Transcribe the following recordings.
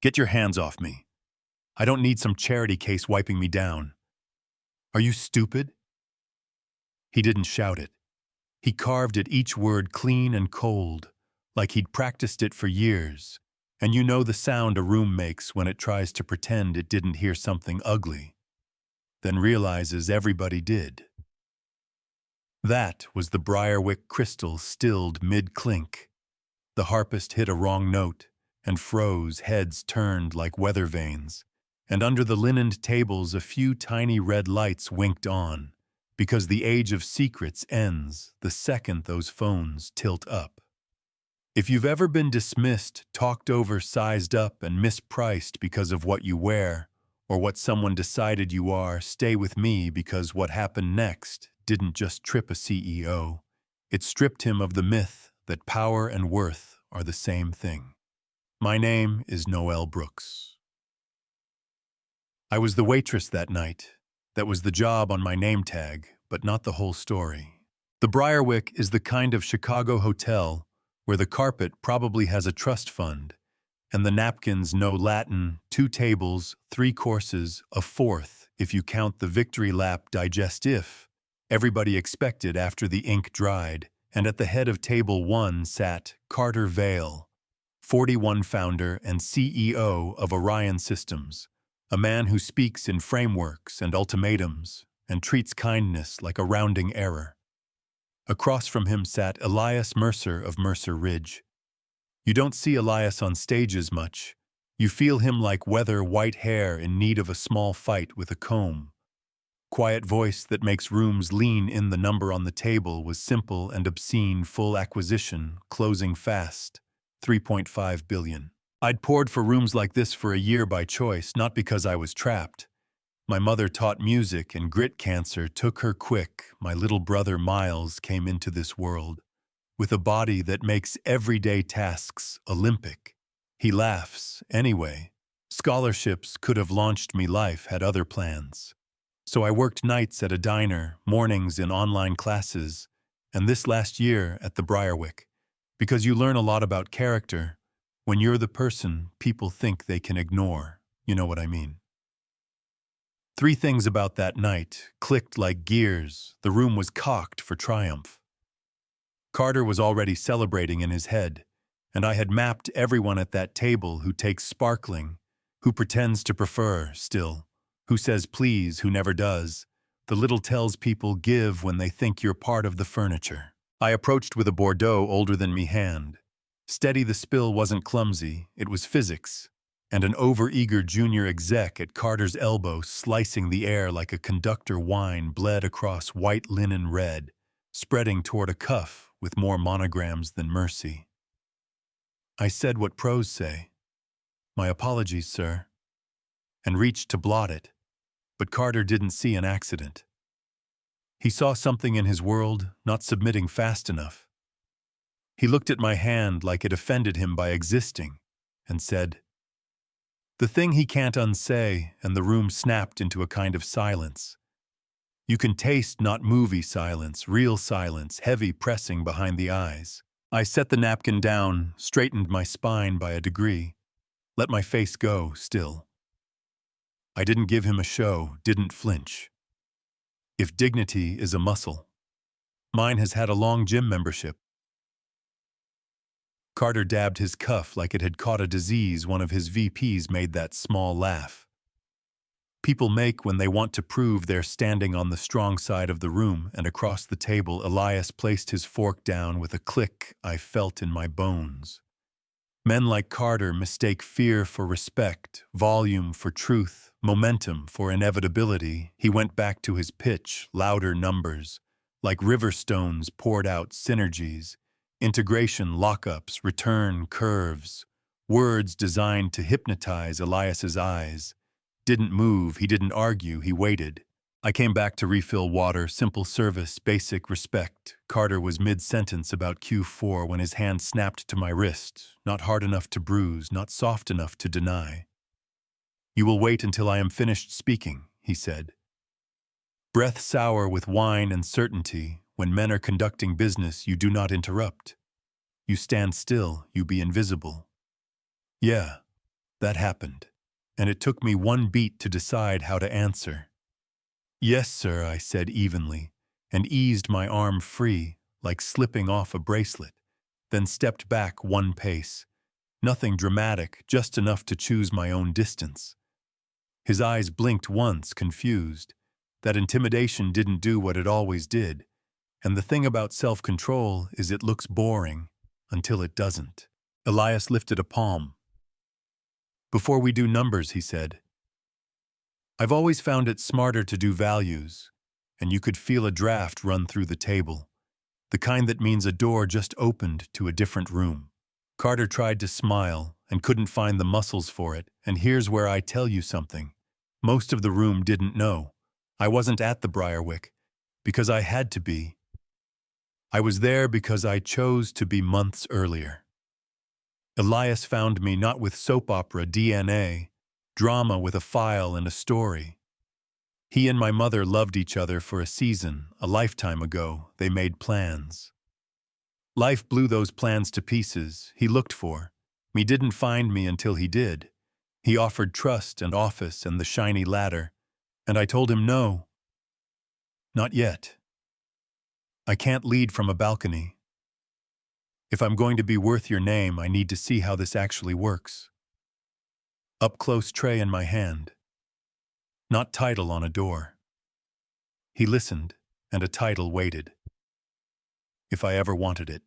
Get your hands off me. I don't need some charity case wiping me down. Are you stupid? He didn't shout it. He carved at each word clean and cold, like he'd practiced it for years. And you know the sound a room makes when it tries to pretend it didn't hear something ugly, then realizes everybody did. That was the Briarwick crystal stilled mid-clink. The harpist hit a wrong note and froze, heads turned like weather vanes. And under the linened tables a few tiny red lights winked on, because the age of secrets ends the second those phones tilt up. If you've ever been dismissed, talked over, sized up, and mispriced because of what you wear, or what someone decided you are, stay with me, because what happened next didn't just trip a CEO. It stripped him of the myth that power and worth are the same thing. My name is Noel Brooks. I was the waitress that night. That was the job on my name tag, but not the whole story. The Briarwick is the kind of Chicago hotel where the carpet probably has a trust fund, and the napkins know Latin, 2 tables, 3 courses, a 4th, if you count the victory lap digestif. Everybody expected after the ink dried, and at the head of table 1 sat Carter Vail, 41 founder and CEO of Orion Systems, a man who speaks in frameworks and ultimatums, and treats kindness like a rounding error. Across from him sat Elias Mercer of Mercer Ridge. You don't see Elias on stages much. You feel him like weather white hair in need of a small fight with a comb. Quiet voice that makes rooms lean in. The number on the table was simple and obscene, full acquisition, closing fast, 3.5 billion. I'd poured for rooms like this for a year by choice, not because I was trapped. My mother taught music and grit cancer took her quick. My little brother Miles came into this world with a body that makes everyday tasks Olympic. He laughs, anyway. Scholarships could have launched me. Life had other plans. So I worked nights at a diner, mornings in online classes, and this last year at the Briarwick, because you learn a lot about character when you're the person people think they can ignore. You know what I mean. 3 things about that night clicked like gears. The room was cocked for triumph. Carter was already celebrating in his head, and I had mapped everyone at that table who takes sparkling, who pretends to prefer still, who says please, who never does, the little tells people give when they think you're part of the furniture. I approached with a Bordeaux older than me hand. Steady the spill wasn't clumsy, it was physics. And an over-eager junior exec at Carter's elbow slicing the air like a conductor wine bled across white linen red, spreading toward a cuff with more monograms than mercy. I said what pros say. My apologies, sir. And reached to blot it, but Carter didn't see an accident. He saw something in his world not submitting fast enough. He looked at my hand like it offended him by existing, and said, the thing he can't unsay, and the room snapped into a kind of silence. You can taste not movie silence, real silence, heavy pressing behind the eyes. I set the napkin down, straightened my spine by a degree, let my face go still. I didn't give him a show, didn't flinch. If dignity is a muscle, mine has had a long gym membership. Carter dabbed his cuff like it had caught a disease. One of his VPs made that small laugh. People make when they want to prove they're standing on the strong side of the room, and across the table Elias placed his fork down with a click I felt in my bones. Men like Carter mistake fear for respect, volume for truth, momentum for inevitability. He went back to his pitch, louder numbers, like river stones poured out, synergies. Integration, lockups, return, curves, words designed to hypnotize Elias's eyes. Didn't move, he didn't argue, he waited. I came back to refill water, simple service, basic respect. Carter was mid-sentence about Q4 when his hand snapped to my wrist, not hard enough to bruise, not soft enough to deny. You will wait until I am finished speaking, he said. Breath sour with wine and certainty. When men are conducting business, you do not interrupt. You stand still, you be invisible. Yeah, That happened, and it took me one beat to decide how to answer. "Yes, sir," I said evenly, and eased my arm free, like slipping off a bracelet, then stepped back one pace. Nothing dramatic, just enough to choose my own distance. His eyes blinked once, confused. That intimidation didn't do what it always did. And the thing about self-control is it looks boring until it doesn't. Elias lifted a palm. "Before we do numbers," he said, "I've always found it smarter to do values," and you could feel a draft run through the table, the kind that means a door just opened to a different room. Carter tried to smile and couldn't find the muscles for it, and here's where I tell you something. Most of the room didn't know. I wasn't at the Briarwick because I had to be. I was there because I chose to be months earlier. Elias found me not with soap opera DNA, drama with a file and a story. He and my mother loved each other for a season, a lifetime ago. They made plans. Life blew those plans to pieces. He looked for me, didn't find me until he did. He offered trust and office and the shiny ladder, and I told him no. Not yet. I can't lead from a balcony. If I'm going to be worth your name, I need to see how this actually works. Up-close tray in my hand. Not title on a door. He listened, and a title waited. If I ever wanted it.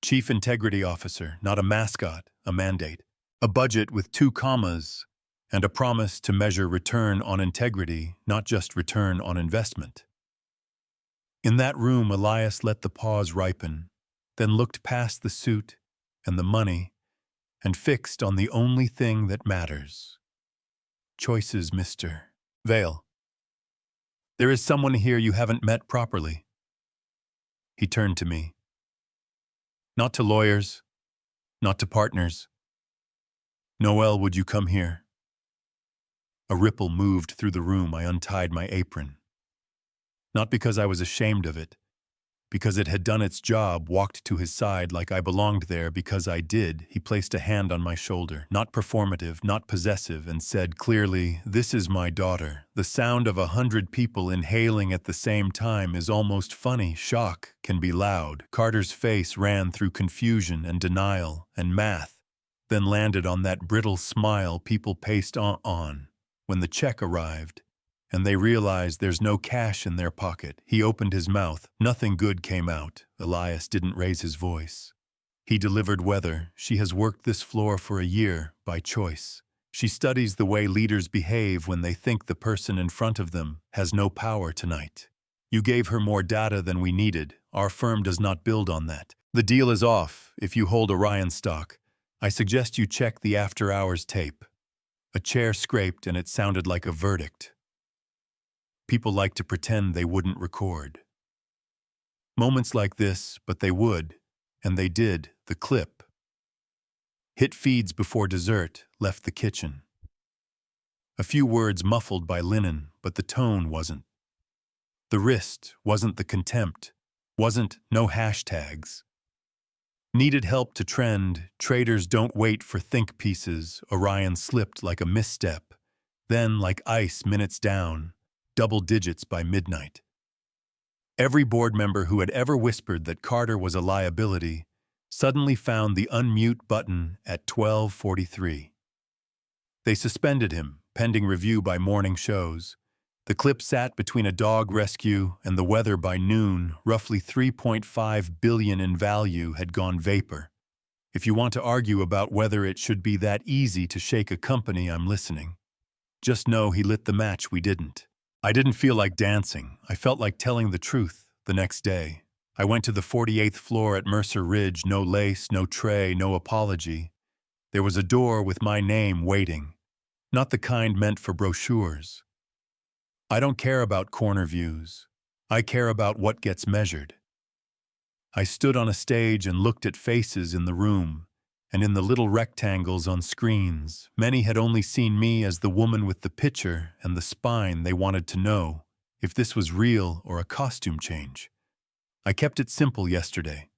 Chief Integrity Officer, not a mascot, a mandate. A budget with 2 commas, and a promise to measure return on integrity, not just return on investment. In that room, Elias let the pause ripen, then looked past the suit and the money, and fixed on the only thing that matters. Choices, Mr. Vale. There is someone here you haven't met properly. He turned to me. Not to lawyers, not to partners. Noel, would you come here? A ripple moved through the room. I untied my apron. Not because I was ashamed of it, because it had done its job, walked to his side like I belonged there because I did. He placed a hand on my shoulder, not performative, not possessive, and said clearly, "This is my daughter." The sound of 100 people inhaling at the same time is almost funny. Shock can be loud. Carter's face ran through confusion and denial and math, then landed on that brittle smile people paced on. When the check arrived, and they realized there's no cash in their pocket, he opened his mouth. Nothing good came out. Elias didn't raise his voice. He delivered weather. She has worked this floor for a year, by choice. She studies the way leaders behave when they think the person in front of them has no power tonight. You gave her more data than we needed. Our firm does not build on that. The deal is off if you hold Orion stock. I suggest you check the after-hours tape. A chair scraped and it sounded like a verdict. People like to pretend they wouldn't record. Moments like this, but they would, and they did. The clip hit feeds before dessert left the kitchen. A few words muffled by linen, but the tone wasn't. The wrist wasn't the contempt, wasn't no hashtags. Needed help to trend. Traders don't wait for think pieces. Orion slipped like a misstep. Then, like ice minutes down, double digits by midnight. Every board member who had ever whispered that Carter was a liability suddenly found the unmute button at 12:43. They suspended him, pending review by morning shows. The clip sat between a dog rescue and the weather. By noon. Roughly $3.5 billion in value had gone vapor. If you want to argue about whether it should be that easy to shake a company, I'm listening. Just know he lit the match we didn't. I didn't feel like dancing. I felt like telling the truth. The next day, I went to the 48th floor at Mercer Ridge. No lace, no tray, no apology. There was a door with my name waiting. Not the kind meant for brochures. I don't care about corner views. I care about what gets measured. I stood on a stage and looked at faces in the room, and in the little rectangles on screens. Many had only seen me as the woman with the picture and the spine. They wanted to know if this was real or a costume change. I kept it simple yesterday.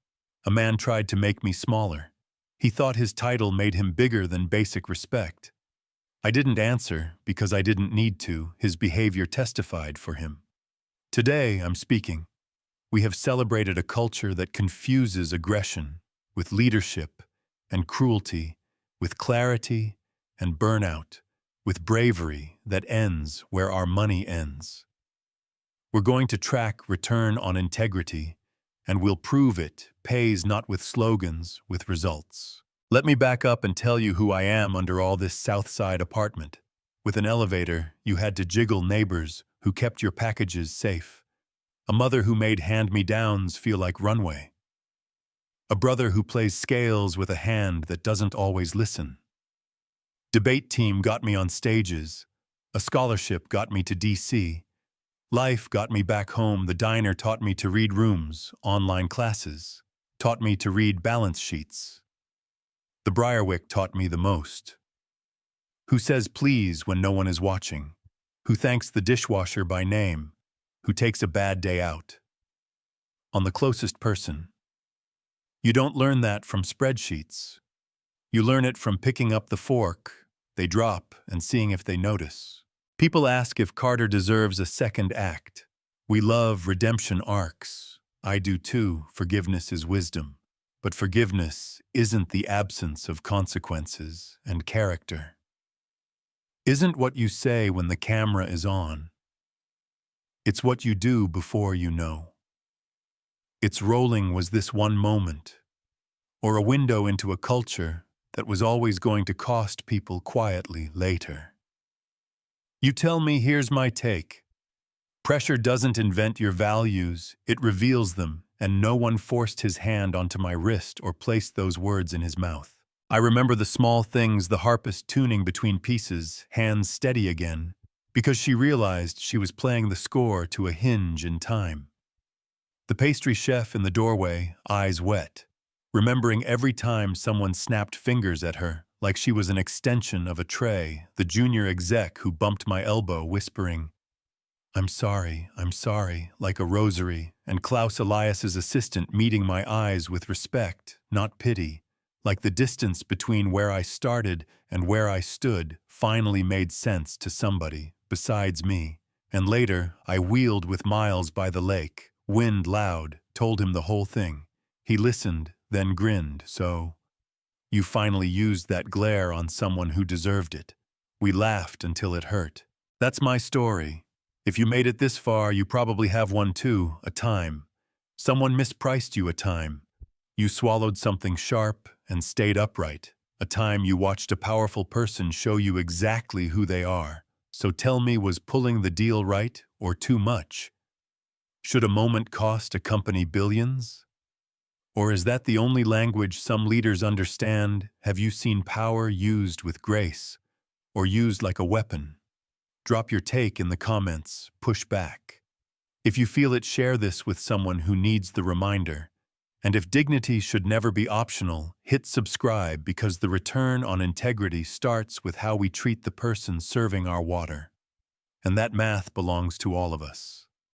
A man tried to make me smaller. He thought his title made him bigger than basic respect. I didn't answer because I didn't need to. His behavior testified for him. Today, I'm speaking. We have celebrated a culture that confuses aggression with leadership and cruelty, with clarity and burnout, with bravery that ends where our money ends. We're going to track return on integrity, and we'll prove it pays not with slogans, with results. Let me back up and tell you who I am under all this South Side apartment. With an elevator, you had to jiggle neighbors who kept your packages safe. A mother who made hand-me-downs feel like runway. A brother who plays scales with a hand that doesn't always listen. Debate team got me on stages. A scholarship got me to DC. Life got me back home. The diner taught me to read rooms, online classes, taught me to read balance sheets. The Briarwick taught me the most. Who says please when no one is watching? Who thanks the dishwasher by name? Who takes a bad day out? On the closest person. You don't learn that from spreadsheets. You learn it from picking up the fork they drop and seeing if they notice. People ask if Carter deserves a second act. We love redemption arcs. I do too. Forgiveness is wisdom. But forgiveness isn't the absence of consequences and character. Isn't what you say when the camera is on. It's what you do before you know. Its rolling was this one moment, or a window into a culture that was always going to cost people quietly later. You tell me, here's my take. Pressure doesn't invent your values, it reveals them, and no one forced his hand onto my wrist or placed those words in his mouth. I remember the small things, the harpist tuning between pieces, hands steady again, because she realized she was playing the score to a hinge in time. The pastry chef in the doorway, eyes wet, remembering every time someone snapped fingers at her, like she was an extension of a tray, the junior exec who bumped my elbow, whispering, I'm sorry, like a rosary, and Klaus Elias's assistant meeting my eyes with respect, not pity, like the distance between where I started and where I stood finally made sense to somebody besides me. And later, I wheeled with Miles by the lake, wind loud, told him the whole thing. He listened, then grinned, so... You finally used that glare on someone who deserved it. We laughed until it hurt. That's my story. If you made it this far, you probably have one too, a time. Someone mispriced you a time. You swallowed something sharp and stayed upright. A time you watched a powerful person show you exactly who they are. So tell me, was pulling the deal right or too much? Should a moment cost a company billions? Or is that the only language some leaders understand? Have you seen power used with grace, or used like a weapon? Drop your take in the comments, push back. If you feel it, share this with someone who needs the reminder. And if dignity should never be optional, hit subscribe, because the return on integrity starts with how we treat the person serving our water. And that math belongs to all of us.